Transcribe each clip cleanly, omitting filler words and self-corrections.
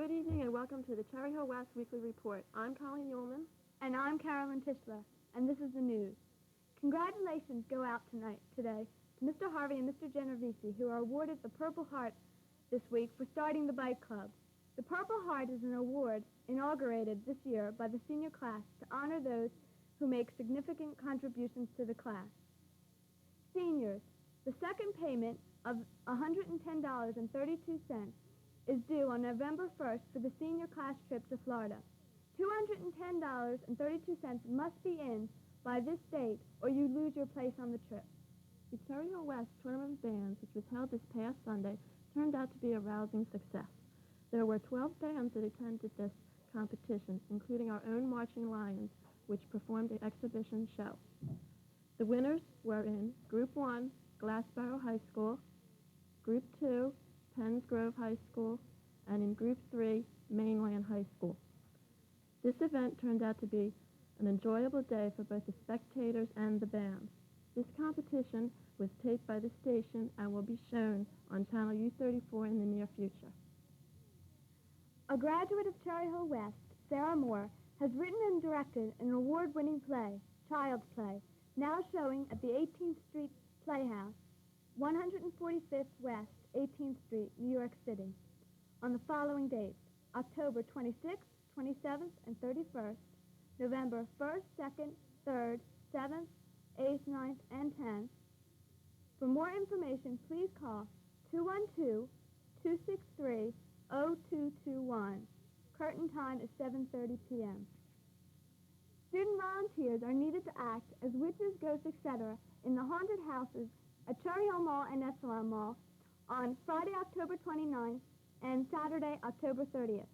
Good evening and welcome to the Cherry Hill West Weekly Report. I'm Colleen Ullman. And I'm Carolyn Tischler, and this is the news. Congratulations go out today to Mr. Harvey and Mr. Genovese, who are awarded the Purple Heart this week for starting the Bike Club. The Purple Heart is an award inaugurated this year by the senior class to honor those who make significant contributions to the class. Seniors, the second payment of $110.32 is due on November 1st for the senior class trip to Florida. $210.32 must be in by this date or you lose your place on the trip. The Cherry Hill West Tournament of Bands, which was held this past Sunday, turned out to be a rousing success. There were 12 bands that attended this competition, including our own Marching Lions, which performed an exhibition show. The winners were in Group 1, Glassboro High School, Group 2, Penns Grove High School, and in Group 3, Mainland High School. This event turned out to be an enjoyable day for both the spectators and the bands. This competition was taped by the station and will be shown on channel U34 in the near future. A graduate of Cherry Hill West, Sarah Moore, has written and directed an award-winning play, Child's Play, now showing at the 18th Street Playhouse, 145th West, 18th Street, New York City, on the following dates: October 26th, 27th, and 31st, November 1st, 2nd, 3rd, 7th, 8th, 9th, and 10th. For more information, please call 212-263-0221. Curtain time is 7:30 p.m. Student volunteers are needed to act as witches, ghosts, etc. in the haunted houses at Cherry Hill Mall and Esalen Mall on Friday, October 29th and Saturday, October 30th.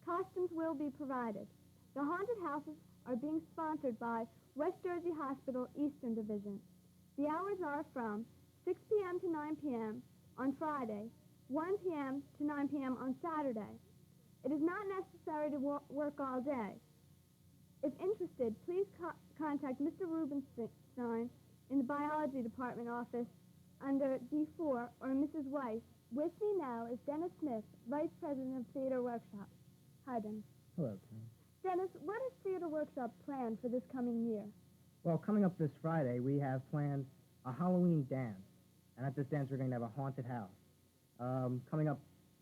Costumes will be provided. The haunted houses are being sponsored by West Jersey Hospital Eastern Division. The hours are from 6 p.m. to 9 p.m. on Friday, 1 p.m. to 9 p.m. on Saturday. It is not necessary to work all day. If interested, please contact Mr. Rubenstein in the Biology Department office under D4 or Mrs. Weiss. With me now is Dennis Smith, Vice President of Theater Workshop. Hi, Dennis. Hello, Tim. Dennis, what is Theater Workshop planned for this coming year? Well, coming up this Friday, we have planned a Halloween dance. And at this dance, we're going to have a haunted house. Coming up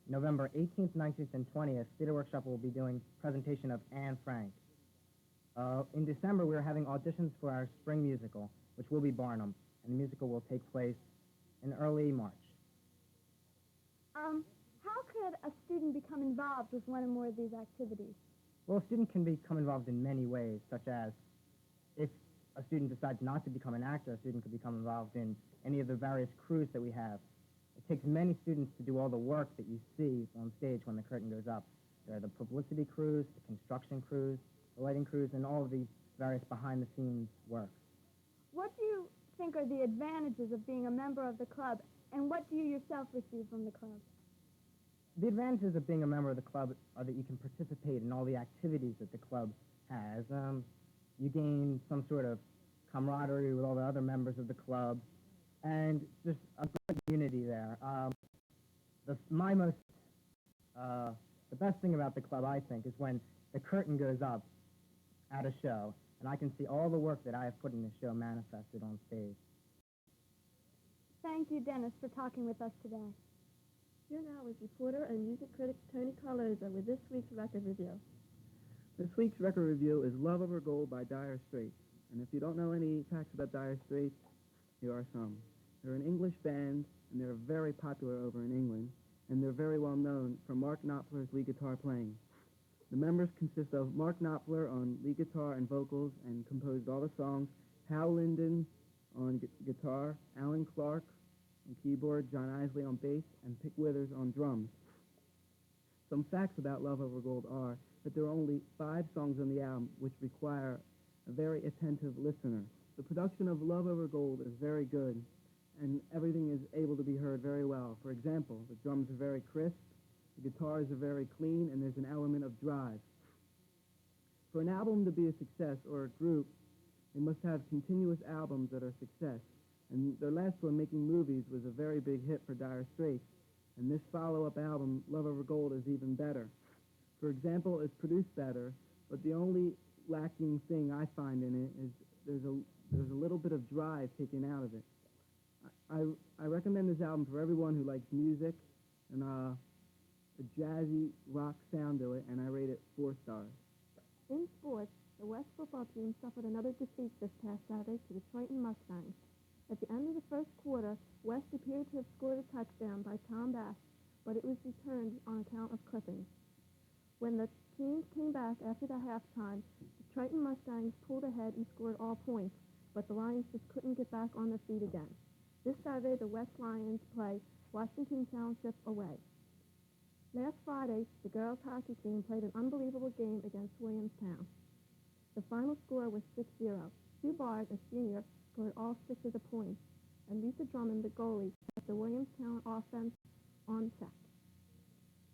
November 18th, 19th, and 20th, Theater Workshop will be doing presentation of Anne Frank. In December, we're having auditions for our spring musical, which will be Barnum, and the musical will take place in early March. How could a student become involved with one or more of these activities? Well, a student can become involved in many ways, such as if a student decides not to become an actor, a student could become involved in any of the various crews that we have. It takes many students to do all the work that you see on stage when the curtain goes up. There are the publicity crews, the construction crews, the lighting crews, and all of the various behind-the-scenes work. What do you think are the advantages of being a member of the club, and what do you yourself receive from the club? The advantages of being a member of the club are that you can participate in all the activities that the club has. You gain some sort of camaraderie with all the other members of the club, and there's a great unity there. The best thing about the club, I think, is when the curtain goes up at a show, and I can see all the work that I have put in the show manifested on stage. Thank you, Dennis, for talking with us today. Here now is reporter and music critic Tony Carloza with this week's record review. This week's record review is Love Over Gold by Dire Straits. And if you don't know any facts about Dire Straits, here are some. They're an English band, and they're very popular over in England, and they're very well known for Mark Knopfler's lead guitar playing. The members consist of Mark Knopfler on lead guitar and vocals and composed all the songs, Hal Linden on guitar, Alan Clark on keyboard, John Isley on bass, and Pick Withers on drums. Some facts about Love Over Gold are that there are only 5 songs on the album which require a very attentive listener. The production of Love Over Gold is very good, and everything is able to be heard very well. For example, the drums are very crisp, the guitars are very clean, and there's an element of drive. For an album to be a success, or a group, they must have continuous albums that are a success. And their last one, Making Movies, was a very big hit for Dire Straits. And this follow-up album, Love Over Gold, is even better. For example, it's produced better, but the only lacking thing I find in it is there's a little bit of drive taken out of it. I recommend this album for everyone who likes music and a jazzy rock sound to it, and I rate it 4 stars. In sports, the West football team suffered another defeat this past Saturday to the Triton Mustangs. At the end of the first quarter, West appeared to have scored a touchdown by Tom Bass, but it was returned on account of clippings. When the teams came back after the halftime, the Triton Mustangs pulled ahead and scored all points, but the Lions just couldn't get back on their feet again. This Saturday, the West Lions play Washington Township away. Last Friday, the girls' hockey team played an unbelievable game against Williamstown. The final score was 6-0. Sue Bard, a senior, scored all 6 of the points, and Lisa Drummond, the goalie, kept the Williamstown offense on check.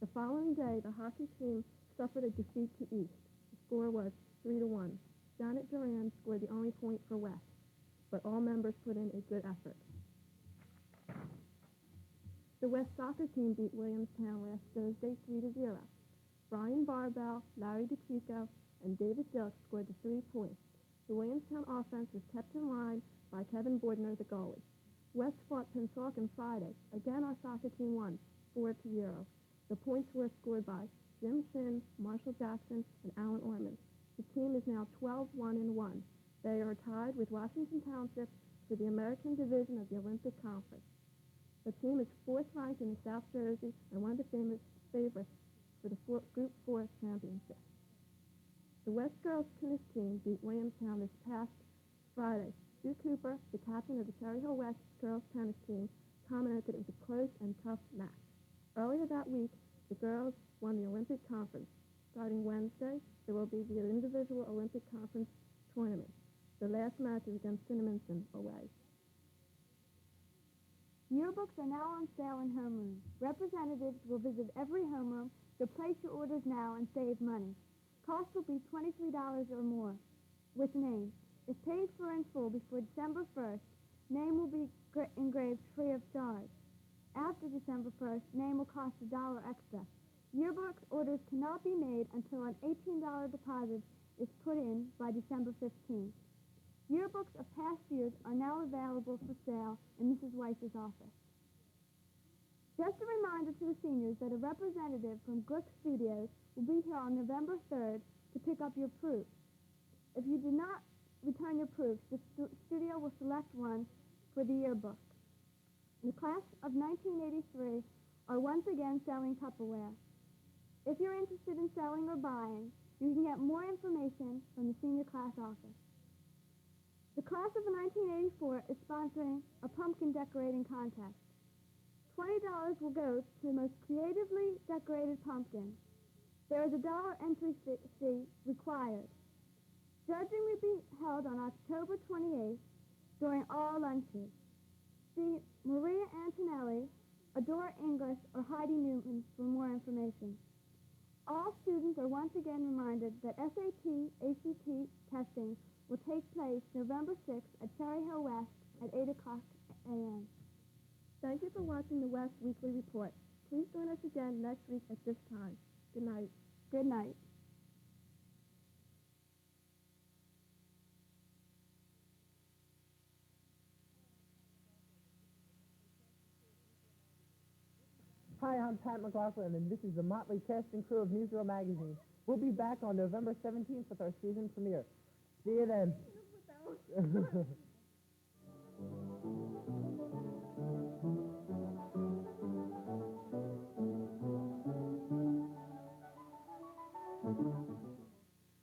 The following day, the hockey team suffered a defeat to East. The score was 3-1. Janet Duran scored the only point for West, but all members put in a good effort. The West soccer team beat Williamstown last Thursday 3-0. Brian Barbell, Larry DeChico, and David Dilk scored the 3 points. The Williamstown offense was kept in line by Kevin Bordner, the goalie. West fought Pennsauken Friday. Again, our soccer team won 4-0. The points were scored by Jim Shin, Marshall Jackson, and Alan Orman. The team is now 12-1-1. They are tied with Washington Township for the American Division of the Olympic Conference. The team is 4th ranked in the South Jersey and one of the famous favorites for the Group 4 championship. The West girls tennis team beat Williamstown this past Friday. Sue Cooper, the captain of the Cherry Hill West girls tennis team, commented that it was a close and tough match. Earlier that week, the girls won the Olympic Conference. Starting Wednesday, there will be the individual Olympic Conference tournament. The last match is against Cinnaminson away. Yearbooks are now on sale in homerooms. Representatives will visit every homeroom, so place your orders now and save money. Cost will be $23 or more, with name. If paid for in full before December 1st, name will be engraved free of charge. After December 1st, name will cost $1 extra. Yearbooks orders cannot be made until an $18 deposit is put in by December 15th. Yearbooks of past years are now available for sale in Mrs. Weiss's office. Just a reminder to the seniors that a representative from Glick Studios will be here on November 3rd to pick up your proofs. If you do not return your proofs, the studio will select one for the yearbook. The class of 1983 are once again selling Tupperware. If you're interested in selling or buying, you can get more information from the senior class office. The class of 1984 is sponsoring a pumpkin decorating contest. $20 will go to the most creatively decorated pumpkin. There is a $1 entry fee required. Judging will be held on October 28th during all lunches. See Maria Antonelli, Adora English, or Heidi Newman for more information. All students are once again reminded that SAT, ACT testing will take place November 6th at Cherry Hill West at 8 o'clock a.m. Thank you for watching the West Weekly Report. Please join us again next week at this time. Good night. Good night. Hi, I'm Pat McLaughlin, and this is the motley cast and crew of Newsreel Magazine. We'll be back on November 17th with our season premiere. See you then.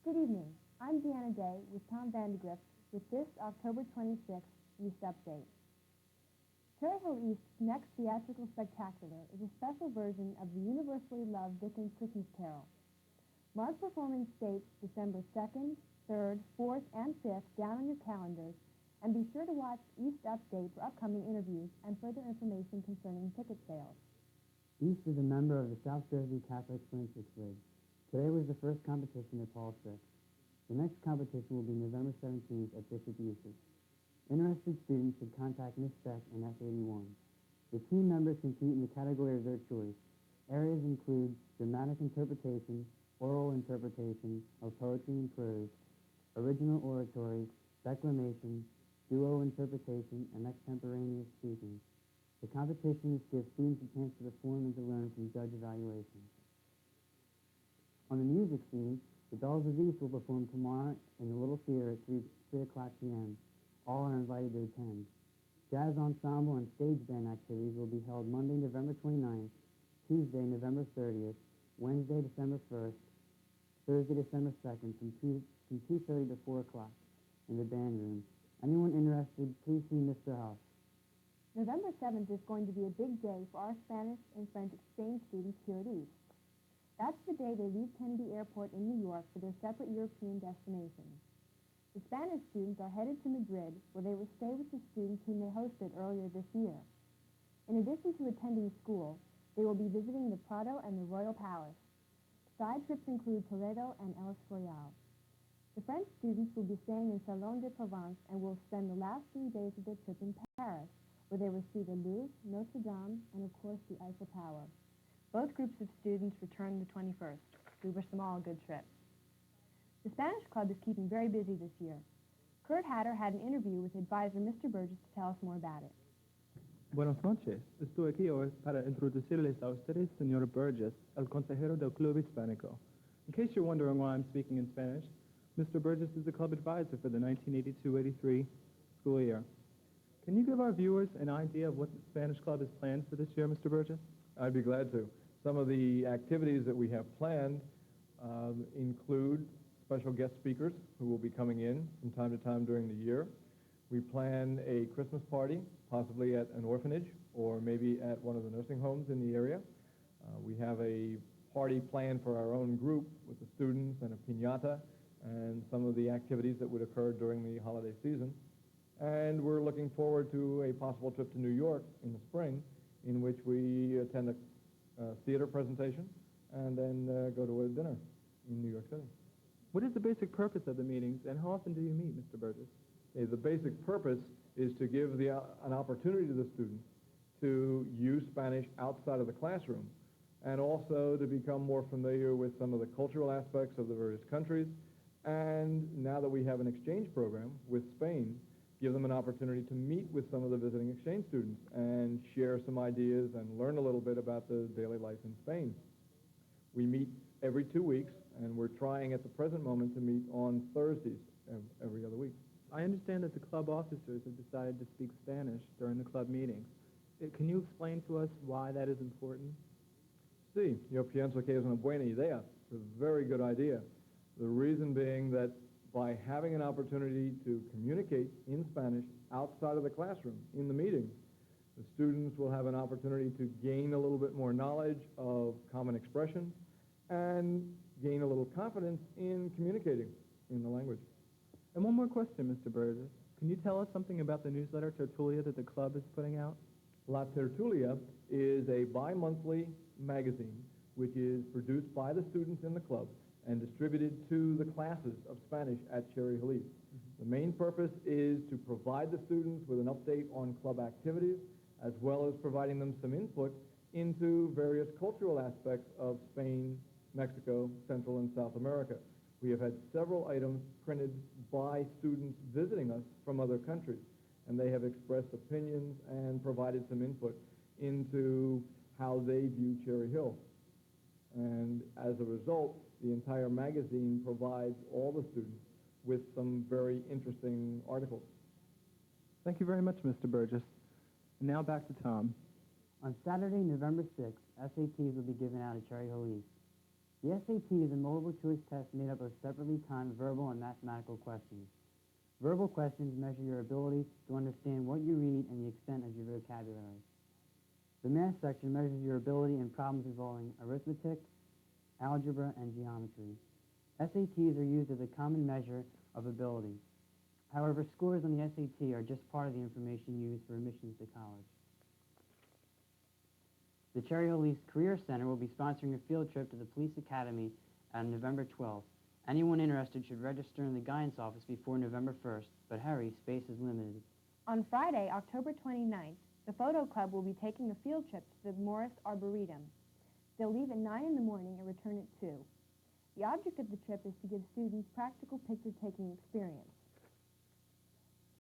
Good evening. I'm Deanna Day with Tom Vandegrift with this October 26th East Update. Cherry Hill East's next theatrical spectacular is a special version of the universally loved Dickens Christmas Carol. Mark performance dates December 2nd, 3rd, 4th, and 5th down on your calendars, and be sure to watch East Update for upcoming interviews and further information concerning ticket sales. East is a member of the South Jersey Catholic Forensics League. Today was the first competition at Paul Strick. The next competition will be November 17th at Bishop Eustace. Interested students should contact Ms. Beck in F81. The team members compete in the category of their choice. Areas include dramatic interpretation, oral interpretation of poetry and prose, original oratory, declamation, duo interpretation, and extemporaneous speaking. The competitions give students a chance to perform and to learn from judge evaluations. On the music scene, the Bells of East will perform tomorrow in the Little Theater at 3 o'clock p.m. All are invited to attend. Jazz ensemble and stage band activities will be held Monday, November 29th, Tuesday, November 30th, Wednesday, December 1st, Thursday, December 2nd from 2:30 to 4 o'clock in the band room. Anyone interested, please see Mr. Huff. November 7th is going to be a big day for our Spanish and French exchange students here at East. That's the day they leave Kennedy Airport in New York for their separate European destinations. The Spanish students are headed to Madrid, where they will stay with the students whom they hosted earlier this year. In addition to attending school, they will be visiting the Prado and the Royal Palace. Side trips include Toledo and El Escorial. The French students will be staying in Salon de Provence and will spend the last 3 days of their trip in Paris, where they will see the Louvre, Notre Dame, and of course the Eiffel Tower. Both groups of students return the 21st. We wish them all a good trip. The Spanish Club is keeping very busy this year. Kurt Hatter had an interview with advisor Mr. Burgess to tell us more about it. Buenas noches. Estoy aquí hoy para introducirles a ustedes, Señor Burgess, el consejero del Club Hispánico. In case you're wondering why I'm speaking in Spanish, Mr. Burgess is the club advisor for the 1982-83 school year. Can you give our viewers an idea of what the Spanish Club has planned for this year, Mr. Burgess? I'd be glad to. Some of the activities that we have planned include special guest speakers who will be coming in from time to time during the year. We plan a Christmas party, possibly at an orphanage or maybe at one of the nursing homes in the area. We have a party planned for our own group with the students and a piñata and some of the activities that would occur during the holiday season. And we're looking forward to a possible trip to New York in the spring, in which we attend a theater presentation and then go to a dinner in New York City. What is the basic purpose of the meetings, and how often do you meet, Mr. Burgess? The basic purpose is to give an opportunity to the students to use Spanish outside of the classroom, and also to become more familiar with some of the cultural aspects of the various countries. And now that we have an exchange program with Spain, give them an opportunity to meet with some of the visiting exchange students and share some ideas and learn a little bit about the daily life in Spain. We meet every 2 weeks, and we're trying at the present moment to meet on Thursdays every other week. I understand that the club officers have decided to speak Spanish during the club meetings. Can you explain to us why that is important? Sí, yo pienso que es una buena idea. It's a very good idea. The reason being that by having an opportunity to communicate in Spanish outside of the classroom, in the meetings, the students will have an opportunity to gain a little bit more knowledge of common expressions and gain a little confidence in communicating in the language. And one more question, Mr. Burgess. Can you tell us something about the newsletter Tertulia that the club is putting out? La Tertulia is a bi-monthly magazine which is produced by the students in the club and distributed to the classes of Spanish at Cherry Hill East. The main purpose is to provide the students with an update on club activities, as well as providing them some input into various cultural aspects of Spain, Mexico, Central and South America. We have had several items printed by students visiting us from other countries, and they have expressed opinions and provided some input into how they view Cherry Hill. And as a result, the entire magazine provides all the students with some very interesting articles. Thank you very much, Mr. Burgess. And now back to Tom. On Saturday, November 6th, SATs will be given out at Cherry Hill East. The SAT is a multiple-choice test made up of separately timed verbal and mathematical questions. Verbal questions measure your ability to understand what you read and the extent of your vocabulary. The math section measures your ability in problems involving arithmetic, algebra, and geometry. SATs are used as a common measure of ability. However, scores on the SAT are just part of the information used for admissions to college. The Cherry Hill East Career Center will be sponsoring a field trip to the Police Academy on November 12th. Anyone interested should register in the guidance office before November 1st, but hurry, space is limited. On Friday, October 29th, the Photo Club will be taking a field trip to the Morris Arboretum. They'll leave at 9 in the morning and return at 2. The object of the trip is to give students practical picture-taking experience.